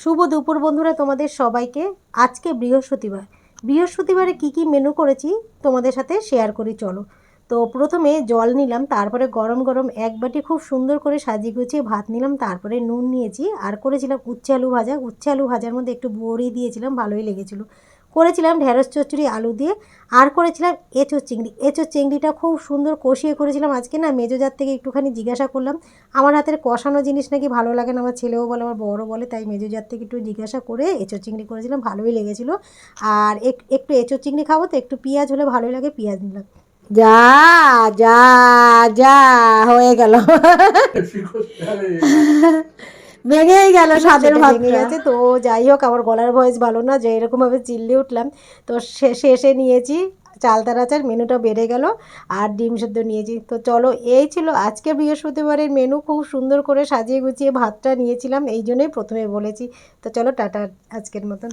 শুভ দুপুর বন্ধুরা, তোমাদের সবাইকে। আজকে বৃহস্পতিবারে কি কি মেনু করেছি তোমাদের সাথে শেয়ার করি, চলো। তো প্রথমে জল নিলাম, তারপরে গরম গরম এক বাটি খুব সুন্দর করে সাজিয়ে গুছিয়ে ভাত নিলাম, তারপরে নুন নিয়েছি, আর করেছিলাম উচ্ছে আলু ভাজা। উচ্ছে আলু ভাজার মধ্যে একটু বড়ি দিয়েছিলাম, ভালোই লেগেছিলো। করেছিলাম ঢেঁড়স চচ্চড়ি আলু দিয়ে, আর করেছিলাম এঁচোড় চিংড়ি। এঁচোড় চিংড়িটা খুব সুন্দর কষিয়ে করেছিলাম। আজকে না মেজোজার থেকে একটুখানি জিজ্ঞাসা করলাম, আমার হাতের কষানো জিনিস নাকি ভালো লাগে না, আমার ছেলেও বলে আমার বড় বলে, তাই মেজোজার থেকে একটু জিজ্ঞাসা করে এঁচোড় চিংড়ি করেছিলাম, ভালোই লেগেছিলো। আর একটু এঁচোড় চিংড়ি খাবো তো, একটু পেঁয়াজ হলে ভালোই লাগে, পেঁয়াজ নিলাম। যা যা যা হয়ে গেল, ভেঙেই গেল স্বাদের ভাতটা, ভেঙে গেছে। তো যাই হোক, আমার গলার ভয়েস ভালো না, যে এরকমভাবে চিল্লিয়ে উঠলাম। তো শেষে নিয়েছি চালতার আচার, মেনুটা বেড়ে গেল, আর ডিম সেদ্ধ নিয়েছি। তো চলো, এই ছিল আজকে বৃহস্পতিবারের মেনু। খুব সুন্দর করে সাজিয়ে গুছিয়ে ভাতটা নিয়েছিলাম, এই জন্যই প্রথমে বলেছি। তো চলো টাটা আজকের মতন।